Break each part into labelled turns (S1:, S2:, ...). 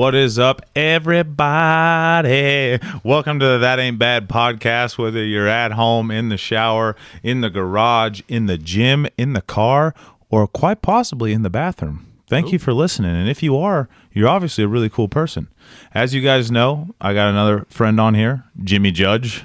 S1: What is up, everybody? Welcome to the That Ain't Bad podcast. Whether you're at home, in the shower, in the garage, in the gym, in the car, or quite possibly in the bathroom. Thank you for listening. And if you are, you're obviously a really cool person. As you guys know, I got another friend on here, Jimmy Judge.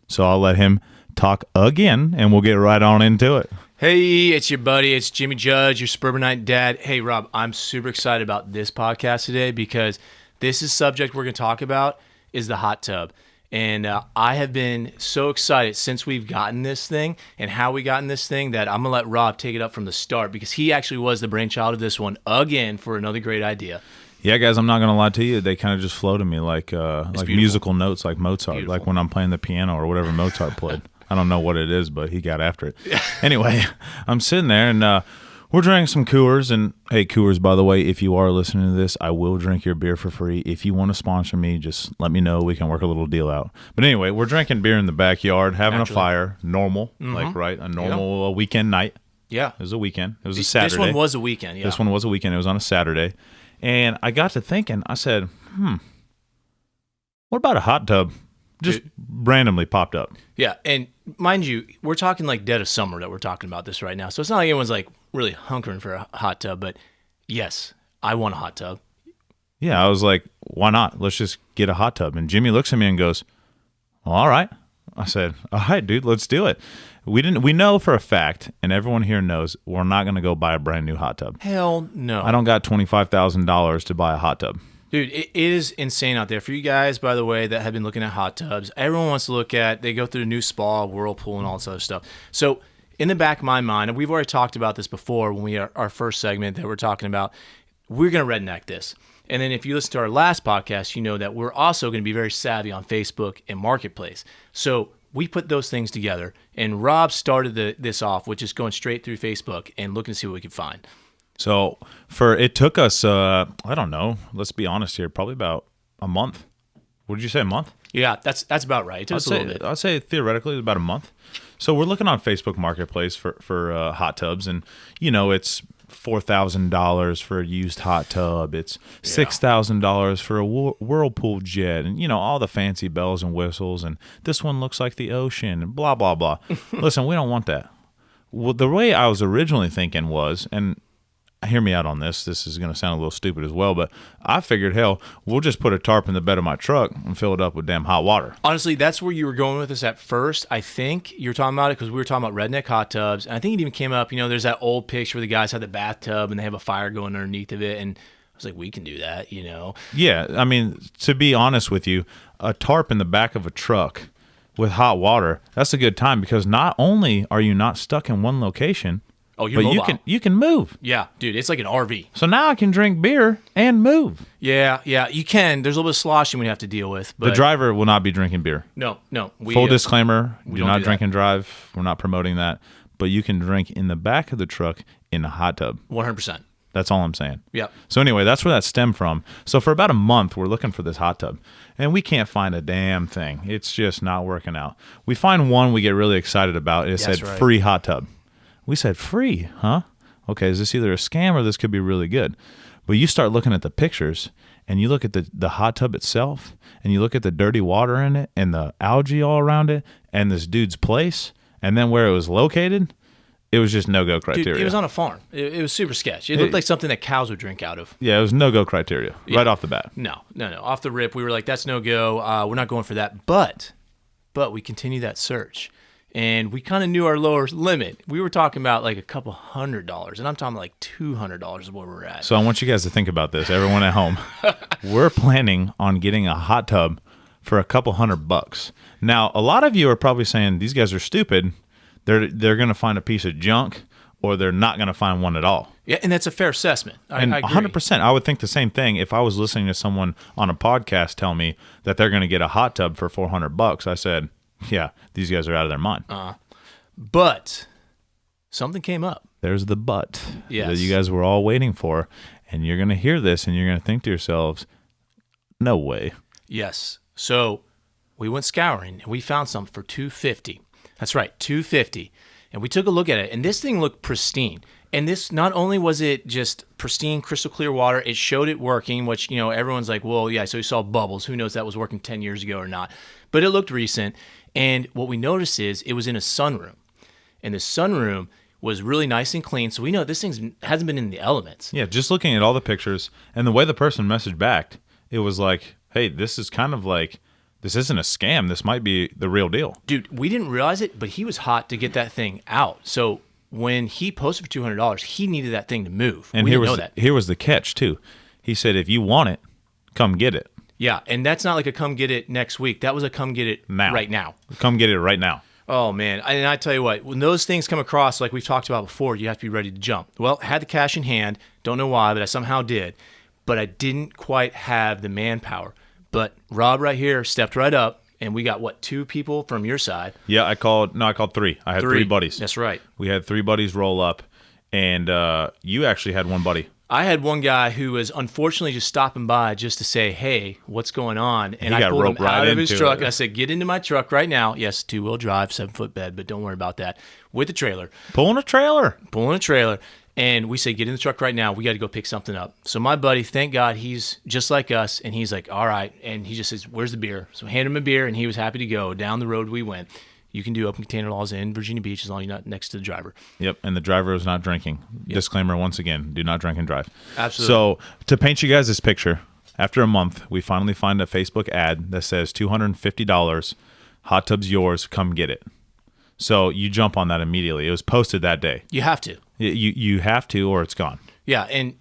S1: So I'll let him talk again, and we'll get right on into it.
S2: Hey, it's your buddy. It's Jimmy Judge, your suburbanite dad. Hey, Rob, I'm super excited about this podcast today because this is subject we're going to talk about is the hot tub. And I have been so excited since we've gotten this thing and how we gotten this thing that I'm going to let Rob take it up from the start because he actually was the brainchild of this one again for another great idea.
S1: Yeah, guys, I'm not going to lie to you. They kind of just flow to me like
S2: beautiful.
S1: musical notes like Mozart,
S2: Beautiful.
S1: like when I'm playing the piano or whatever Mozart played. I don't know what it is, but he got after it. Anyway, I'm sitting there, and we're drinking some Coors. And, hey, Coors, by the way, if you are listening to this, I will drink your beer for free. If you want to sponsor me, just let me know. We can work a little deal out. But anyway, we're drinking beer in the backyard, having a fire, normal, a normal weekend night.
S2: Yeah.
S1: It was a weekend. It was a Saturday.
S2: This one was a weekend, yeah.
S1: This one was a weekend. It was on a Saturday. And I got to thinking, I said, what about a hot tub? Just randomly popped up.
S2: Yeah, and mind you, we're talking like dead of summer that we're talking about this right now. So it's not like anyone's like really hunkering for a hot tub, but yes, I want a hot tub.
S1: Yeah, I was like, why not? Let's just get a hot tub. And Jimmy looks at me and goes, well, all right. I said, all right, dude, let's do it. We know for a fact, and everyone here knows, we're not going to go buy a brand new hot tub.
S2: Hell no.
S1: I don't got $25,000 to buy a hot tub.
S2: Dude, it is insane out there. For you guys, by the way, that have been looking at hot tubs, everyone wants to look at, they go through the new spa, whirlpool, and all this other stuff. So in the back of my mind, and we've already talked about this before when we had our first segment that we're talking about, we're going to redneck this. And then if you listen to our last podcast, you know that we're also going to be very savvy on Facebook and Marketplace. So we put those things together, and Rob started this off with just going straight through Facebook and looking to see what we could find.
S1: So it took us, I don't know, let's be honest here, probably about a month. What did you say, a month?
S2: Yeah, that's about right. It took us a little bit.
S1: I'd say theoretically about a month. So we're looking on Facebook Marketplace for hot tubs, and it's $4,000 for a used hot tub. It's $6,000 for a whirlpool jet, and all the fancy bells and whistles. And this one looks like the ocean, and blah blah blah. Listen, we don't want that. Well, the way I was originally thinking was, and hear me out on this. This is going to sound a little stupid as well, but I figured, hell, we'll just put a tarp in the bed of my truck and fill it up with damn hot water.
S2: Honestly, that's where you were going with this at first. I think you're talking about it because we were talking about redneck hot tubs. And I think it even came up, there's that old picture where the guys have the bathtub and they have a fire going underneath of it. And I was like, we can do that,
S1: Yeah, I mean, to be honest with you, a tarp in the back of a truck with hot water, that's a good time because not only are you not stuck in one location,
S2: but
S1: you can move.
S2: Yeah, dude, it's like an RV.
S1: So now I can drink beer and move.
S2: Yeah, you can. There's a little bit of sloshing we have to deal with. But
S1: the driver will not be drinking beer.
S2: No.
S1: Full disclaimer,
S2: we
S1: do
S2: don't
S1: not
S2: do
S1: drink
S2: that.
S1: and drive. We're not promoting that. But you can drink in the back of the truck in a hot tub.
S2: 100%.
S1: That's all I'm saying.
S2: Yeah.
S1: So anyway, that's where that stemmed from. So for about a month, we're looking for this hot tub. And we can't find a damn thing. It's just not working out. We find one we get really excited about. It said free hot tub. We said free, huh? Okay, is this either a scam or this could be really good? But you start looking at the pictures, and you look at the hot tub itself, and you look at the dirty water in it, and the algae all around it, and this dude's place, and then where it was located, it was just no-go criteria.
S2: Dude, it was on a farm. It was super sketch. It looked like something that cows would drink out of.
S1: Yeah, it was no-go criteria right off the bat.
S2: No. Off the rip, we were like, that's no-go. We're not going for that. But we continue that search. And we kind of knew our lower limit. We were talking about like a couple $100, and I'm talking like $200 is where we're at.
S1: So I want you guys to think about this, everyone at home. We're planning on getting a hot tub for a couple $100. Now, a lot of you are probably saying these guys are stupid. They're going to find a piece of junk, or they're not going to find one at all.
S2: Yeah, and that's a fair assessment. I agree.
S1: 100%. I would think the same thing if I was listening to someone on a podcast tell me that they're going to get a hot tub for $400. I said, yeah, these guys are out of their mind.
S2: But something came up.
S1: There's the but
S2: yes.
S1: that you guys were all waiting for. And you're going to hear this and you're going to think to yourselves, no way.
S2: Yes. So we went scouring and we found something for $250. That's right, $250. And we took a look at it, and this thing looked pristine. And this, not only was it just pristine, crystal clear water, it showed it working, which, everyone's like, well, yeah, so you saw bubbles. Who knows that was working 10 years ago or not? But it looked recent. And what we noticed is it was in a sunroom. And the sunroom was really nice and clean. So we know this thing hasn't been in the elements.
S1: Yeah, just looking at all the pictures and the way the person messaged back, it was like, hey, this is kind of like, this isn't a scam. This might be the real deal.
S2: Dude, we didn't realize it, but he was hot to get that thing out. So when he posted for $200, he needed that thing to move.
S1: And
S2: we didn't know that.
S1: Here was the catch, too. He said, if you want it, come get it.
S2: Yeah, and that's not like a come get it next week. That was a come get it right now.
S1: Come get it right now.
S2: Oh, man. And I tell you what, when those things come across, like we've talked about before, you have to be ready to jump. Well, I had the cash in hand. Don't know why, but I somehow did. But I didn't quite have the manpower. But Rob right here stepped right up. And we got, 2 people from your side?
S1: Yeah, I called 3. I had 3 buddies.
S2: That's right.
S1: We had 3 buddies roll up, and you actually had 1 buddy.
S2: I had one guy who was unfortunately just stopping by just to say, hey, what's going on? And
S1: he
S2: I pulled him
S1: right
S2: out of his truck.
S1: It.
S2: I said, get into my truck right now. Yes, 2-wheel drive, 7-foot bed, but don't worry about that. With the trailer.
S1: Pulling a trailer.
S2: And we say, get in the truck right now. We got to go pick something up. So my buddy, thank God, he's just like us. And he's like, all right. And he just says, where's the beer? So hand him a beer, and he was happy to go. Down the road we went. You can do open container laws in Virginia Beach as long as you're not next to the driver.
S1: Yep, and the driver is not drinking. Yep. Disclaimer once again, do not drink and drive.
S2: Absolutely.
S1: So to paint you guys this picture, after a month, we finally find a Facebook ad that says $250, hot tub's yours, come get it. So you jump on that immediately. It was posted that day.
S2: You have to.
S1: You have to, or it's gone.
S2: Yeah, and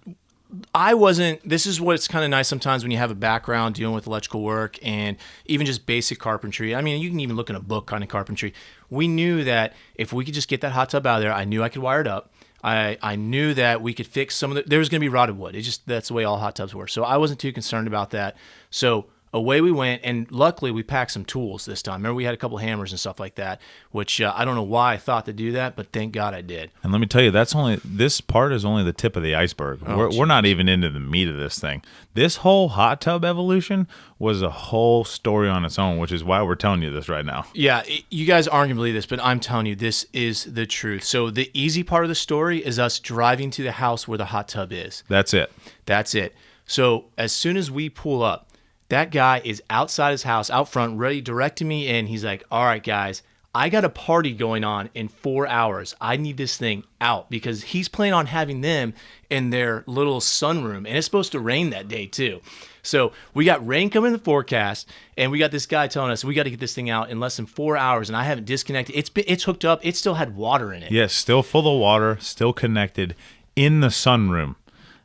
S2: I wasn't. This is what's kind of nice sometimes when you have a background dealing with electrical work and even just basic carpentry. I mean, you can even look in a book kind of carpentry. We knew that if we could just get that hot tub out of there, I knew I could wire it up. I knew that we could fix some of the. There was going to be rotted wood. That's the way all hot tubs were. So I wasn't too concerned about that. So away we went, and luckily we packed some tools this time. Remember, we had a couple hammers and stuff like that, which I don't know why I thought to do that, but thank God I did.
S1: And let me tell you, this part is only the tip of the iceberg. We're not even into the meat of this thing. This whole hot tub evolution was a whole story on its own, which is why we're telling you this right now.
S2: Yeah, you guys aren't going to believe this, but I'm telling you, this is the truth. So the easy part of the story is us driving to the house where the hot tub is.
S1: That's it.
S2: So as soon as we pull up, that guy is outside his house, out front, ready, directing me in. He's like, all right, guys, I got a party going on in 4 hours. I need this thing out, because he's planning on having them in their little sunroom. And it's supposed to rain that day too. So we got rain coming in the forecast, and we got this guy telling us we got to get this thing out in less than 4 hours. And I haven't disconnected. It's hooked up. It still had water in it.
S1: Yes, still full of water, still connected in the sunroom.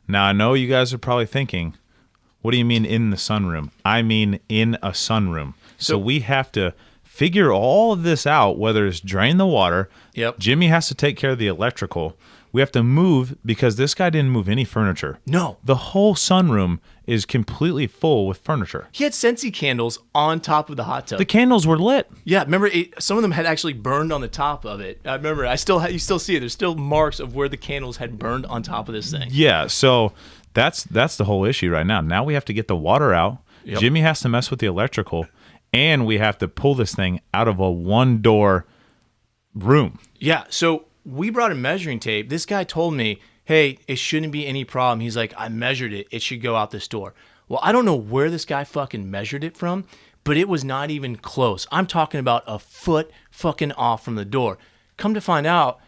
S1: Now, I know you guys are probably thinking, what do you mean in the sunroom? I mean in a sunroom. So we have to figure all of this out, whether it's drain the water.
S2: Yep.
S1: Jimmy has to take care of the electrical. We have to move, because this guy didn't move any furniture.
S2: No.
S1: The whole sunroom is completely full with furniture.
S2: He had Scentsy candles on top of the hot tub.
S1: The candles were lit.
S2: Yeah, remember, some of them had actually burned on the top of it. I remember, you still see it. There's still marks of where the candles had burned on top of this thing.
S1: Yeah, so that's the whole issue right now. Now we have to get the water out. Yep. Jimmy has to mess with the electrical, and we have to pull this thing out of a one-door room.
S2: Yeah, so we brought a measuring tape. This guy told me, hey, it shouldn't be any problem. He's like, I measured it. It should go out this door. Well, I don't know where this guy fucking measured it from, but it was not even close. I'm talking about a foot fucking off from the door. Come to find out,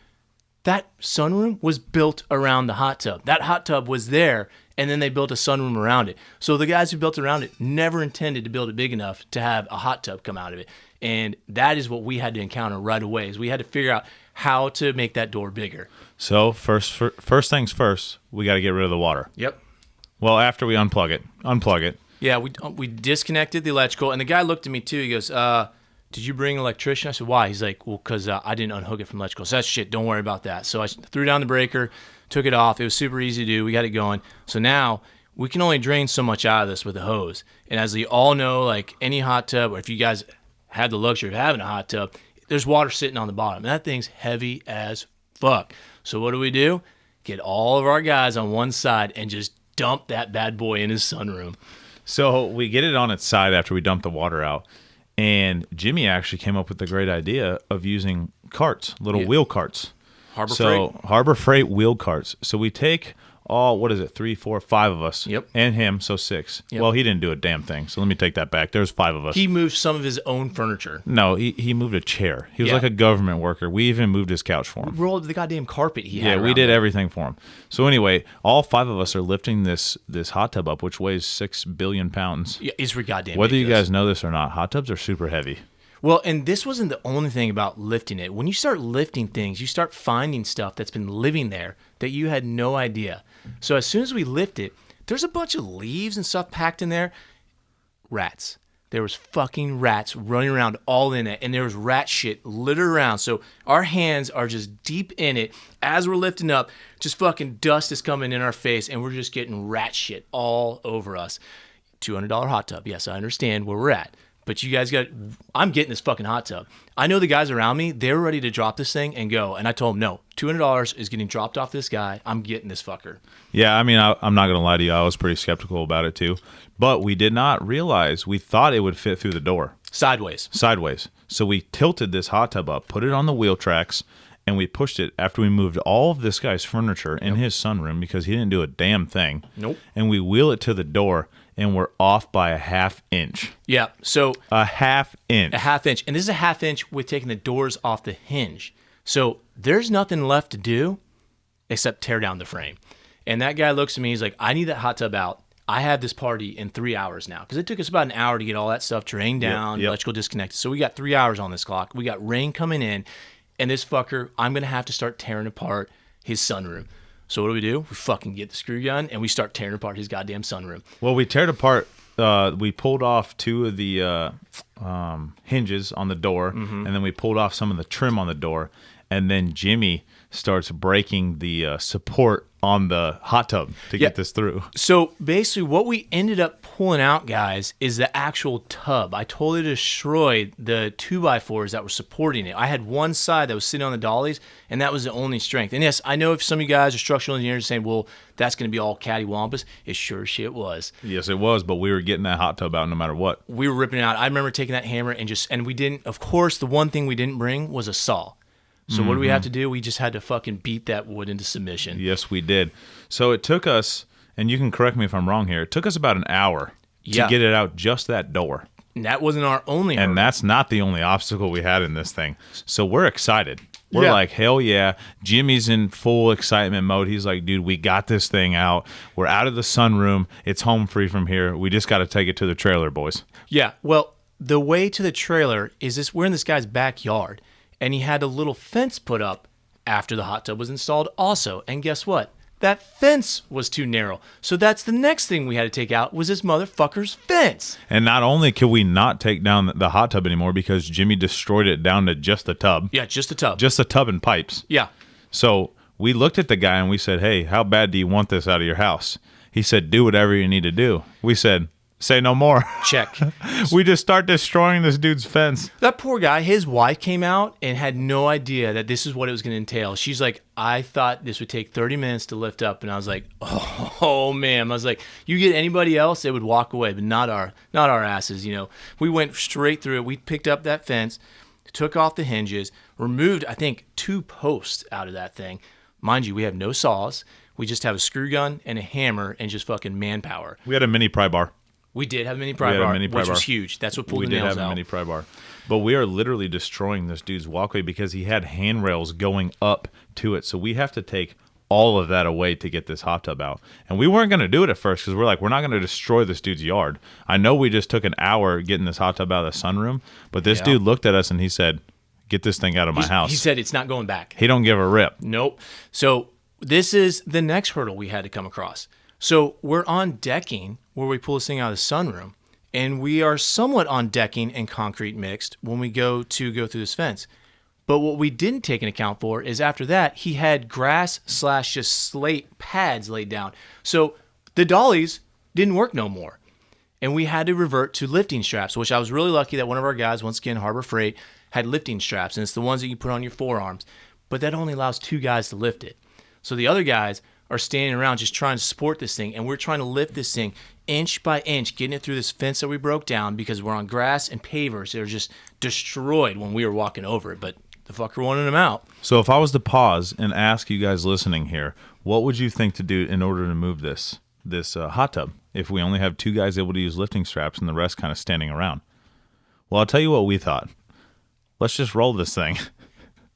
S2: that sunroom was built around the hot tub. That hot tub was there, and then they built a sunroom around it. So the guys who built around it never intended to build it big enough to have a hot tub come out of it. And that is what we had to encounter right away, is we had to figure out how to make that door bigger.
S1: So first things first, we got to get rid of the water.
S2: Yep.
S1: Well, after we unplug it.
S2: Yeah, we disconnected the electrical, and the guy looked at me too. He goes, did you bring an electrician? I said, why? He's like, well, because I didn't unhook it from electrical. So that's shit. Don't worry about that. So I threw down the breaker, took it off. It was super easy to do. We got it going. So now we can only drain so much out of this with a hose. And as you all know, like any hot tub, or if you guys have the luxury of having a hot tub, there's water sitting on the bottom. And that thing's heavy as fuck. So what do? Get all of our guys on one side and just dump that bad boy in his sunroom.
S1: So we get it on its side after we dump the water out. And Jimmy actually came up with the great idea of using carts, little wheel carts.
S2: Harbor
S1: So
S2: Freight.
S1: Harbor Freight wheel carts. So we take all, what is it, 3, 4, 5 of us.
S2: Yep.
S1: And him, so 6.
S2: Yep.
S1: Well, he didn't do a damn thing. So let me take that back. There's 5 of us.
S2: He moved some of his own furniture.
S1: No, he moved a chair. He was
S2: Yeah.
S1: like a government worker. We even moved his couch for him.
S2: Rolled the goddamn carpet he had.
S1: Yeah, we
S2: around
S1: did
S2: there.
S1: everything for him. So anyway, all 5 of us are lifting this hot tub up, which weighs 6 billion pounds.
S2: Yeah, it's goddamn
S1: Whether you
S2: ridiculous.
S1: guys know this or not, hot tubs are super heavy.
S2: Well, and this wasn't the only thing about lifting it. When you start lifting things, you start finding stuff that's been living there that you had no idea. So as soon as we lift it, there's a bunch of leaves and stuff packed in there. Rats. There was fucking rats running around all in it, and there was rat shit littered around. So our hands are just deep in it. As we're lifting up, just fucking dust is coming in our face, and we're just getting rat shit all over us. $200 hot tub. Yes, I understand where we're at. But you guys I'm getting this fucking hot tub. I know the guys around me, they're ready to drop this thing and go. And I told them, no, $200 is getting dropped off this guy. I'm getting this fucker.
S1: Yeah, I mean, I'm not going to lie to you. I was pretty skeptical about it too. But we did not realize, we thought it would fit through the door.
S2: Sideways.
S1: So we tilted this hot tub up, put it on the wheel tracks, and we pushed it after we moved all of this guy's furniture in his sunroom because he didn't do a damn thing.
S2: Nope.
S1: And we wheel it to the door, and we're off by a ½ inch.
S2: Yeah. So
S1: A ½ inch.
S2: a ½ inch. And this is a ½ inch with taking the doors off the hinge. So there's nothing left to do except tear down the frame. And that guy looks at me, he's like, I need that hot tub out. I have this party in 3 hours now. Because it took us about an hour to get all that stuff drained down,
S1: yep.
S2: electrical disconnected. So we got 3 hours on this clock. We got rain coming in. And this fucker, I'm going to have to start tearing apart his sunroom. So what do? We fucking get the screw gun and we start tearing apart his goddamn sunroom.
S1: Well, we teared apart. We pulled off 2 of the hinges on the door, and then we pulled off some of the trim on the door. And then Jimmy starts breaking the support on the hot tub to get this through.
S2: So basically what we ended up pulling out, guys, is the actual tub. I totally destroyed the 2x4s that were supporting it. I had one side that was sitting on the dollies, and that was the only strength. And yes, I know if some of you guys are structural engineers saying, well, that's going to be all cattywampus. It sure shit was.
S1: Yes, it was, but we were getting that hot tub out no matter what.
S2: We were ripping it out. I remember taking that hammer and we didn't, of course, the one thing we didn't bring was a saw. So what do we have to do? We just had to fucking beat that wood into submission.
S1: Yes, we did. So it took us, and you can correct me if I'm wrong here, it took us about an hour to get it out just that door.
S2: And that wasn't our only
S1: And
S2: hurdle.
S1: that's not the only obstacle we had in this thing. So we're excited. We're
S2: Yeah.
S1: like, hell yeah. Jimmy's in full excitement mode. He's like, dude, we got this thing out. We're out of the sunroom. It's home free from here. We just got to take it to the trailer, boys.
S2: Yeah, well, the way to the trailer is this. We're in this guy's backyard, and he had a little fence put up after the hot tub was installed also. And guess what? That fence was too narrow. So that's the next thing we had to take out was this motherfucker's fence.
S1: And not only could we not take down the hot tub anymore because Jimmy destroyed it down to just the tub.
S2: Yeah, just a tub.
S1: Just the tub and pipes.
S2: Yeah.
S1: So we looked at the guy and we said, hey, how bad do you want this out of your house? He said, do whatever you need to do. We said, say no more.
S2: Check.
S1: We just start destroying this dude's fence.
S2: That poor guy, his wife came out and had no idea that this is what it was going to entail. She's like, I thought this would take 30 minutes to lift up. And I was like, oh man. I was like, you get anybody else, they would walk away, but not our asses. You know, we went straight through it. We picked up that fence, took off the hinges, removed, I think, 2 posts out of that thing. Mind you, we have no saws. We just have a screw gun and a hammer and just fucking manpower.
S1: We had a mini pry bar.
S2: We did have a mini pry bar, which was
S1: bar.
S2: huge. That's what pulled
S1: We
S2: the
S1: did
S2: nails
S1: have a
S2: out.
S1: mini pry bar. But we are literally destroying this dude's walkway because he had handrails going up to it. So we have to take all of that away to get this hot tub out. And we weren't going to do it at first because we're like, we're not going to destroy this dude's yard. I know we just took an hour getting this hot tub out of the sunroom, but this dude looked at us and he said, get this thing out of my house.
S2: He said it's not going back.
S1: He don't give a rip.
S2: Nope. So this is the next hurdle we had to come across. So we're on decking where we pull this thing out of the sunroom, and we are somewhat on decking and concrete mixed when we go through this fence. But what we didn't take into account for is after that, he had grass / just slate pads laid down. So the dollies didn't work no more. And we had to revert to lifting straps, which I was really lucky that one of our guys, once again, Harbor Freight, had lifting straps. And it's the ones that you put on your forearms. But that only allows 2 guys to lift it. So the other guys are standing around just trying to support this thing. And we're trying to lift this thing inch by inch, getting it through this fence that we broke down because we're on grass and pavers. They were just destroyed when we were walking over it. But the fucker wanted him out.
S1: So if I was to pause and ask you guys listening here, what would you think to do in order to move this hot tub if we only have 2 guys able to use lifting straps and the rest kind of standing around? Well, I'll tell you what we thought. Let's just roll this thing.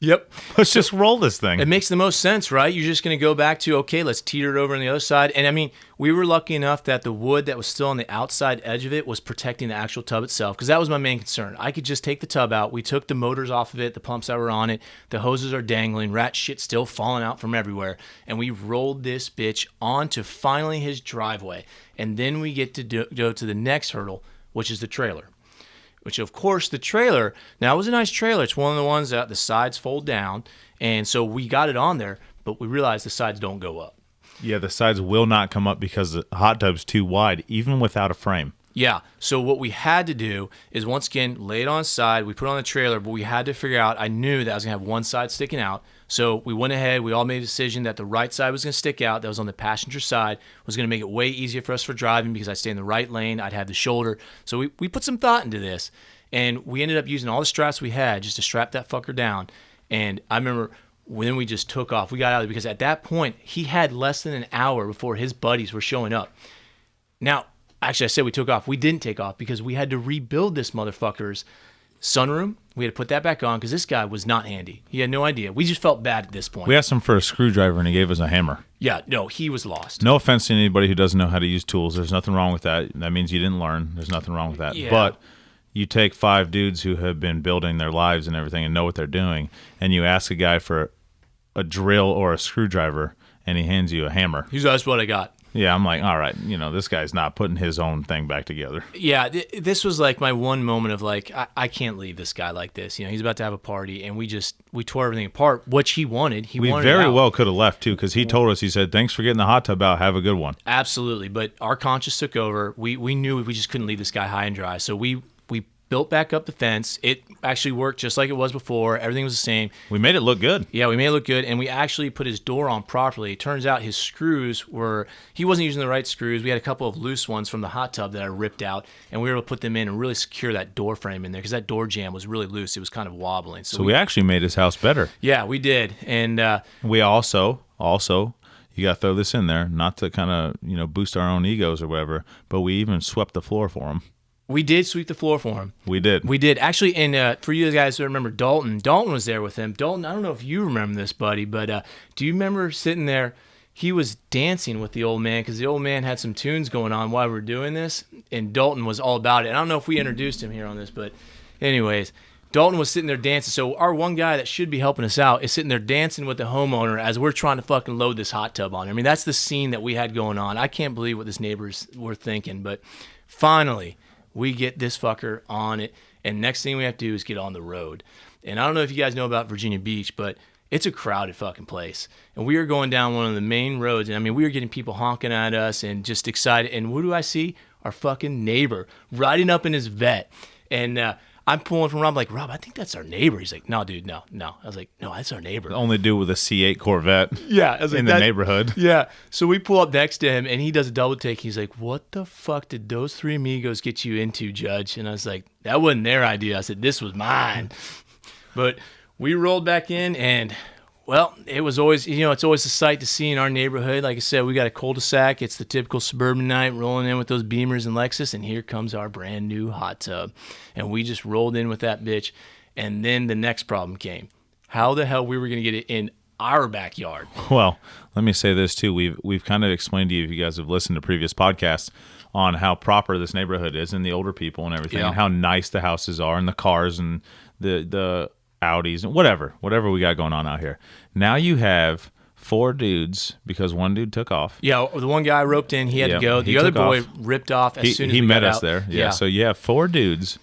S2: Yep.
S1: Let's just roll this thing.
S2: It makes the most sense, right? You're just going to go back to, okay, let's teeter it over on the other side. And I mean, we were lucky enough that the wood that was still on the outside edge of it was protecting the actual tub itself, because that was my main concern. I could just take the tub out. We took the motors off of it, the pumps that were on it, the hoses are dangling, rat shit still falling out from everywhere. And we rolled this bitch onto finally his driveway. And then we get to go to the next hurdle, which is the trailer. Which, of course, the trailer, now it was a nice trailer. It's one of the ones that the sides fold down. And so we got it on there, but we realized the sides don't go up.
S1: Yeah, the sides will not come up because the hot tub's too wide, even without a frame.
S2: Yeah, so what we had to do is, once again, lay it on its side. We put it on the trailer, but we had to figure out, I knew that I was going to have one side sticking out. So we went ahead, we all made a decision that the right side was going to stick out, that was on the passenger side, was going to make it way easier for us for driving because I'd stay in the right lane, I'd have the shoulder. So we put some thought into this, and we ended up using all the straps we had just to strap that fucker down. And I remember when we just took off, we got out of there because at that point, he had less than an hour before his buddies were showing up. Now, actually, I said we took off. We didn't take off because we had to rebuild this motherfucker's sunroom. We had to put that back on because this guy was not handy. He had no idea. We just felt bad at this point.
S1: We asked him for a screwdriver, and he gave us a hammer.
S2: Yeah, no, he was lost.
S1: No offense to anybody who doesn't know how to use tools. There's nothing wrong with that. That means you didn't learn. There's nothing wrong with that.
S2: Yeah.
S1: But you take 5 dudes who have been building their lives and everything and know what they're doing, and you ask a guy for a drill or a screwdriver, and he hands you a hammer.
S2: He's that's what I got.
S1: Yeah, I'm like, all right, this guy's not putting his own thing back together.
S2: Yeah, this was like my one moment of like, I can't leave this guy like this. He's about to have a party, and we tore everything apart, which he wanted.
S1: We very well could have left, too, because he told us, he said, thanks for getting the hot tub out. Have a good one.
S2: Absolutely, but our conscience took over. We knew we just couldn't leave this guy high and dry, so we built back up the fence. It actually worked just like it was before. Everything was the same.
S1: We made it look good.
S2: Yeah, we made it look good, and we actually put his door on properly. It turns out his screws he wasn't using the right screws. We had a couple of loose ones from the hot tub that I ripped out, and we were able to put them in and really secure that door frame in there because that door jamb was really loose. It was kind of wobbling.
S1: So we actually made his house better.
S2: Yeah, we did. And
S1: we also, you got to throw this in there, not to kind of, boost our own egos or whatever, but we even swept the floor for him.
S2: We did sweep the floor for him.
S1: We did.
S2: Actually, and for you guys who remember Dalton was there with him. Dalton, I don't know if you remember this, buddy, but do you remember sitting there? He was dancing with the old man because the old man had some tunes going on while we were doing this, and Dalton was all about it. I don't know if we introduced him here on this, but anyways, Dalton was sitting there dancing. So our one guy that should be helping us out is sitting there dancing with the homeowner as we're trying to fucking load this hot tub on. I mean, that's the scene that we had going on. I can't believe what this neighbors were thinking, but finally, we get this fucker on it, and next thing we have to do is get on the road. And I don't know if you guys know about Virginia Beach, but it's a crowded fucking place. And we are going down one of the main roads, and I mean, we were getting people honking at us and just excited. And what do I see? Our fucking neighbor riding up in his vet. And I'm pulling from Rob, I'm like, Rob, I think that's our neighbor. He's like, no, dude, no. I was like, no, that's our neighbor.
S1: Only dude with a C8 Corvette.
S2: Yeah, I was like,
S1: in the neighborhood.
S2: Yeah. So we pull up next to him, and he does a double take. He's like, what the fuck did those 3 amigos get you into, Judge? And I was like, that wasn't their idea. I said, this was mine. But we rolled back in, and well, it was always, it's always a sight to see in our neighborhood. Like I said, we got a cul-de-sac. It's the typical suburban night, rolling in with those Beamers and Lexus, and here comes our brand new hot tub. And we just rolled in with that bitch. And then the next problem came. How the hell we were going to get it in our backyard?
S1: Well, let me say this too. We've kind of explained to you, if you guys have listened to previous podcasts, on how proper this neighborhood is and the older people and everything, and how nice the houses are and the cars and the Audis and whatever we got going on out here. Now you have 4 dudes because one dude took off.
S2: Yeah, the one guy roped in, he had to go. The other boy ripped off as soon as
S1: he
S2: we
S1: met
S2: got
S1: us
S2: out.
S1: there. Yeah, so you have 4 dudes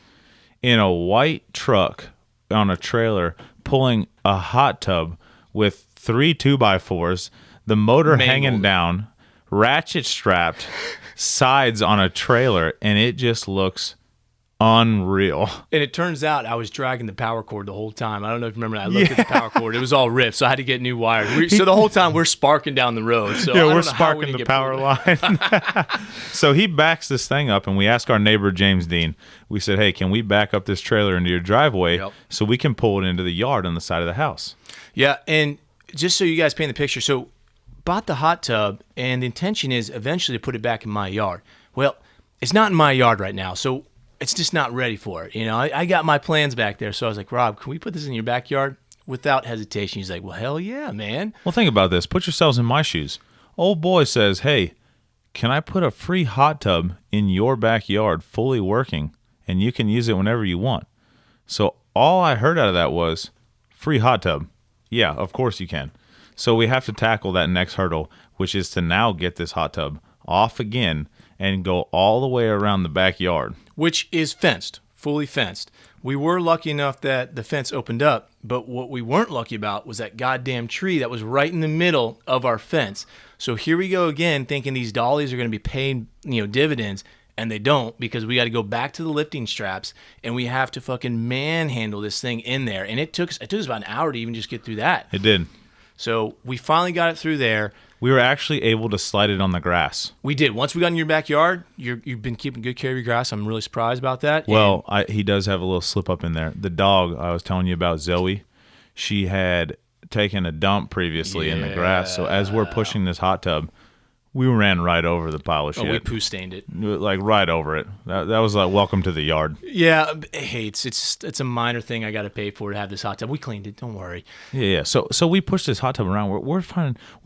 S1: in a white truck on a trailer pulling a hot tub with 3 2x4s, the motor hanging down, ratchet strapped, sides on a trailer, and it just looks unreal.
S2: And it turns out I was dragging the power cord the whole time. I don't know if you remember. I looked at the power cord; it was all ripped, so I had to get new wires. So the whole time we're sparking down the road. So
S1: Yeah,
S2: I
S1: we're
S2: don't know how we
S1: sparking
S2: didn't
S1: the
S2: get
S1: power
S2: pulled.
S1: line. So he backs this thing up, and we ask our neighbor James Dean. We said, "Hey, can we back up this trailer into your driveway
S2: Yep.
S1: so we can pull it into the yard on the side of the house?"
S2: Yeah, and just so you guys paint the picture, so bought the hot tub, and the intention is eventually to put it back in my yard. Well, it's not in my yard right now, so it's just not ready for it. You know, I got my plans back there, so I was like, Rob, can we put this in your backyard? Without hesitation, he's like, well, hell yeah, man.
S1: Well, think about this. Put yourselves in my shoes. Old boy says, "Hey, can I put a free hot tub in your backyard fully working, and you can use it whenever you want?" So all I heard out of that was, free hot tub. Yeah, of course you can. So we have to tackle that next hurdle, which is to now get this hot tub off again and go all the way around the backyard.
S2: Which is fenced, fully fenced. We were lucky enough that the fence opened up, but what we weren't lucky about was that goddamn tree that was right in the middle of our fence. So here we go again, thinking these dollies are going to be paying, dividends, and they don't, because we got to go back to the lifting straps and we have to fucking manhandle this thing in there. And it took us about an hour to even just get through that.
S1: It did.
S2: So we finally got it through there.
S1: We were actually able to slide it on the grass.
S2: We did. Once we got in your backyard, you've been keeping good care of your grass. I'm really surprised about that.
S1: Well, he does have a little slip up in there. The dog I was telling you about, Zoe, she had taken a dump previously in the grass. So as we're pushing this hot tub, we ran right over the pile of shit.
S2: we poo stained it.
S1: Like right over it. That was like welcome to the yard.
S2: Yeah, hey, it's a minor thing I got to pay for to have this hot tub. We cleaned it. Don't worry.
S1: Yeah. So we pushed this hot tub around. We're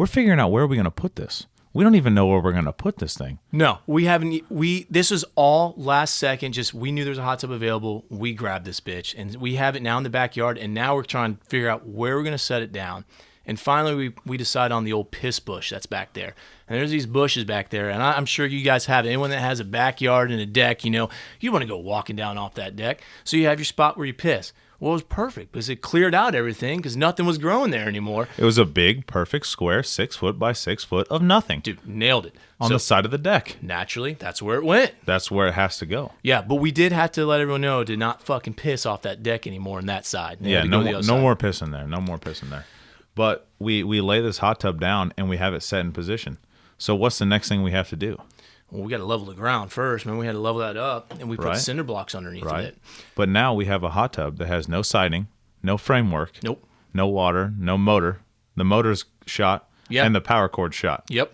S1: figuring out where are we going to put this. We don't even know where we're going to put this thing.
S2: No, we haven't. This was all last second. Just we knew there's a hot tub available. We grabbed this bitch, and we have it now in the backyard. And now we're trying to figure out where we're going to set it down. And finally, we decide on the old piss bush that's back there. And there's these bushes back there, and I'm sure you guys have it. Anyone that has a backyard and a deck, you want to go walking down off that deck. So you have your spot where you piss. Well, it was perfect because it cleared out everything because nothing was growing there anymore.
S1: It was a big, perfect square 6 foot by 6 foot of nothing.
S2: Dude, nailed it.
S1: On the side of the deck.
S2: Naturally, that's where it went.
S1: That's where it has to go.
S2: Yeah, but we did have to let everyone know to not fucking piss off that deck anymore on that side.
S1: Yeah, no more pissing there. No more pissing there. But we lay this hot tub down and we have it set in position. So what's the next thing we have to do?
S2: Well, we got to level the ground first, man. We had to level that up, and we put cinder blocks underneath of it.
S1: But now we have a hot tub that has no siding, no framework,
S2: Nope.
S1: no water, no motor. The motor's shot, and the power cord's shot.
S2: Yep.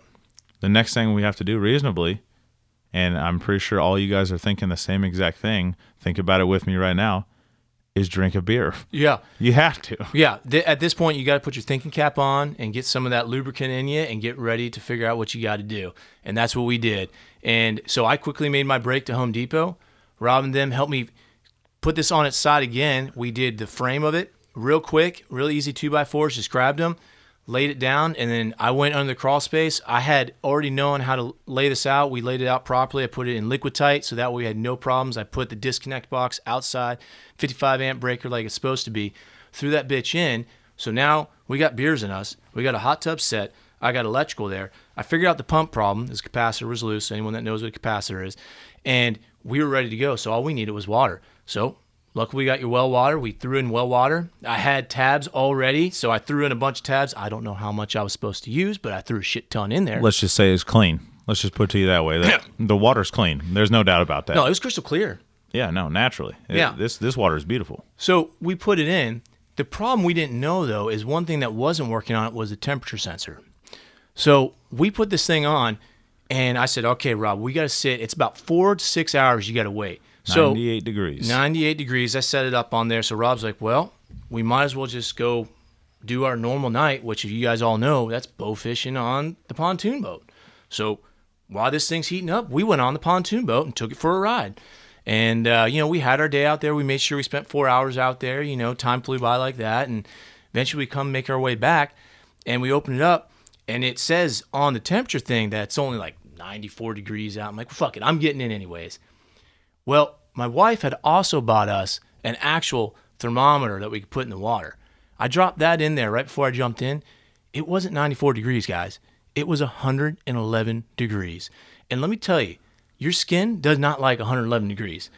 S1: The next thing we have to do reasonably, and I'm pretty sure all you guys are thinking the same exact thing, think about it with me right now, is drink a beer.
S2: Yeah.
S1: You have to.
S2: Yeah. At this point, you got to put your thinking cap on and get some of that lubricant in you and get ready to figure out what you got to do. And that's what we did. And so I quickly made my break to Home Depot. Rob and them helped me put this on its side again. We did the frame of it real quick, real easy 2x4s, just grabbed them, laid it down, and then I went under the crawl space. I had already known how to lay this out. We laid it out properly. I put it in Liquid-Tight, so that way we had no problems. I put the disconnect box outside, 55 amp breaker like it's supposed to be, threw that bitch in. So now we got beers in us. We got a hot tub set. I got electrical there. I figured out the pump problem. This capacitor was loose. Anyone that knows what a capacitor is. And we were ready to go. So all we needed was water. So luckily we got your well water. We threw in well water. I had tabs already. So I threw in a bunch of tabs. I don't know how much I was supposed to use, but I threw a shit ton in there.
S1: Let's just say it's clean. Let's just put it to you that way. The water's clean. There's no doubt about that.
S2: No, it was crystal clear.
S1: Yeah, no, naturally.
S2: Yeah.
S1: This water is beautiful.
S2: So we put it in. The problem we didn't know, though, is one thing that wasn't working on it was the temperature sensor. So we put this thing on, and I said, okay, Rob, we got to sit. It's about 4 to 6 hours you got to wait. So
S1: 98 degrees.
S2: 98 degrees. I set it up on there. So Rob's like, well, we might as well just go do our normal night, which if you guys all know, that's bow fishing on the pontoon boat. So while this thing's heating up, we went on the pontoon boat and took it for a ride. And, we had our day out there. We made sure we spent 4 hours out there. Time flew by like that. And eventually we come make our way back, and we open it up. And it says on the temperature thing that it's only like 94 degrees out. I'm like, well, fuck it. I'm getting in anyways. Well, my wife had also bought us an actual thermometer that we could put in the water. I dropped that in there right before I jumped in. It wasn't 94 degrees, guys. It was 111 degrees. And let me tell you, your skin does not like 111 degrees.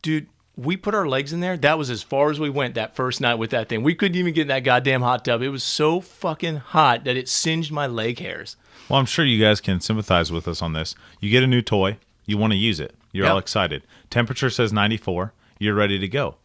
S2: Dude, we put our legs in there. That was as far as we went that first night with that thing. We couldn't even get in that goddamn hot tub. It was so fucking hot that it singed my leg hairs.
S1: Well, I'm sure you guys can sympathize with us on this. You get a new toy, you want to use it. You're all excited. Temperature says 94. You're ready to go.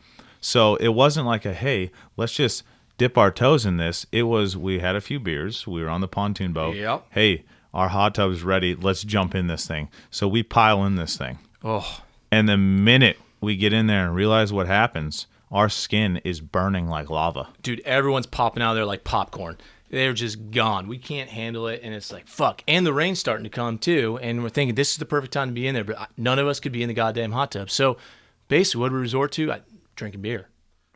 S1: So it wasn't like hey, let's just dip our toes in this. It was, we had a few beers. We were on the pontoon boat.
S2: Yep.
S1: Hey, our hot tub is ready. Let's jump in this thing. So we pile in this thing.
S2: Oh.
S1: And the minute we get in there and realize what happens, our skin is burning like lava.
S2: Dude, everyone's popping out of there like popcorn. They're just gone. We can't handle it, and it's like, fuck. And the rain's starting to come, too, and we're thinking this is the perfect time to be in there, but none of us could be in the goddamn hot tub. So basically, what do we resort to? Drinking beer.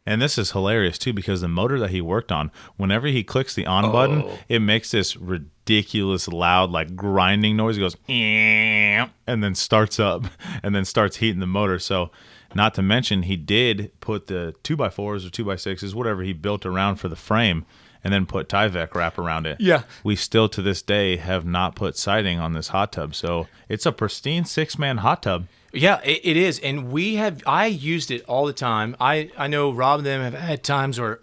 S1: And this is hilarious, too, because the motor that he worked on, whenever he clicks the on button, it makes this ridiculous, loud, like grinding noise. It goes, and then starts up, and then starts heating the motor. So, not to mention, he did put the 2x4s or 2x6s, whatever he built around for the frame, and then put Tyvek wrap around it.
S2: Yeah.
S1: We still, to this day, have not put siding on this hot tub. So, it's a pristine 6-man hot tub.
S2: Yeah, it is. And I used it all the time. I know Rob and them have had times where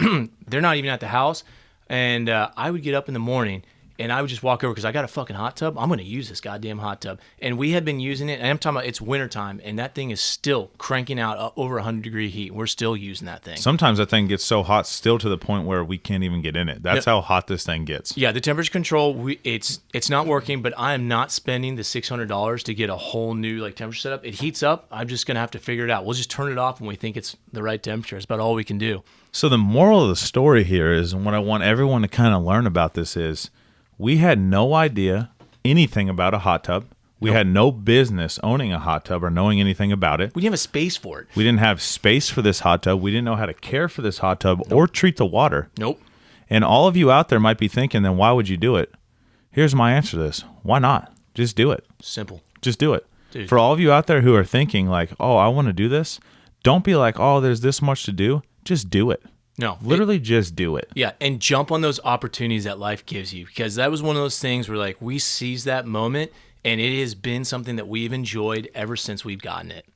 S2: they're not even at the house. And I would get up in the morning and I would just walk over because I got a fucking hot tub. I'm going to use this goddamn hot tub. And we had been using it. And I'm talking about it's wintertime. And that thing is still cranking out over 100-degree heat. We're still using that thing.
S1: Sometimes that thing gets so hot still to the point where we can't even get in it. That's how hot this thing gets.
S2: Yeah, the temperature control, it's not working, but I am not spending the $600 to get a whole new temperature setup. It heats up. I'm just going to have to figure it out. We'll just turn it off when we think it's the right temperature. It's about all we can do.
S1: So the moral of the story here is, and what I want everyone to kind of learn about this is, we had no idea anything about a hot tub. We had no business owning a hot tub or knowing anything about it.
S2: We didn't have a space for it.
S1: We didn't have space for this hot tub. We didn't know how to care for this hot tub or treat the water.
S2: Nope.
S1: And all of you out there might be thinking, then why would you do it? Here's my answer to this. Why not? Just do it.
S2: Simple.
S1: Just do it.
S2: Dude.
S1: For all of you out there who are thinking like, oh, I want to do this, don't be like, oh, there's this much to do. Just do it.
S2: No.
S1: Literally just do it.
S2: Yeah, and jump on those opportunities that life gives you, because that was one of those things where we seize that moment, and it has been something that we've enjoyed ever since we've gotten it.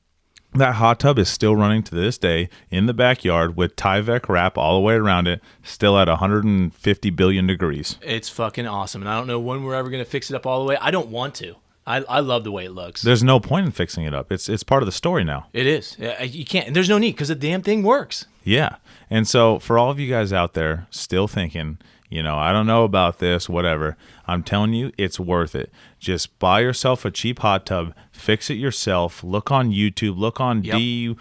S1: That hot tub is still running to this day in the backyard with Tyvek wrap all the way around it, still at 150 billion degrees.
S2: It's fucking awesome, and I don't know when we're ever going to fix it up all the way. I don't want to. I love the way it looks.
S1: There's no point in fixing it up. It's part of the story now.
S2: It is. You can't. There's no need because the damn thing works.
S1: Yeah. And so for all of you guys out there still thinking, I don't know about this, whatever, I'm telling you, it's worth it. Just buy yourself a cheap hot tub, fix it yourself, look on YouTube, look on DYZ,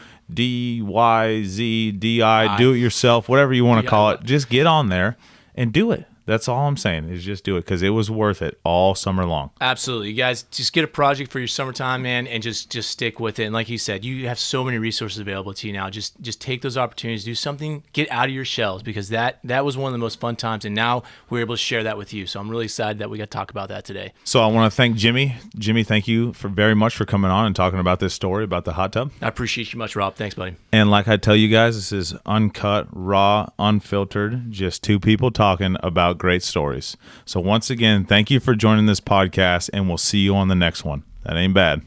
S1: DI, do it yourself, whatever you want to call it. Just get on there and do it. That's all I'm saying is just do it because it was worth it all summer long.
S2: Absolutely. You guys just get a project for your summertime, man, and just stick with it. And like you said, you have so many resources available to you now. Just take those opportunities, do something, get out of your shells, because that was one of the most fun times. And now we're able to share that with you. So I'm really excited that we got to talk about that today.
S1: So I want to thank Jimmy. Jimmy, thank you very much for coming on and talking about this story about the hot tub.
S2: I appreciate you much, Rob. Thanks, buddy.
S1: And like I tell you guys, this is uncut, raw, unfiltered, just two people talking about great stories. So once again, thank you for joining this podcast, and we'll see you on the next one. That ain't bad.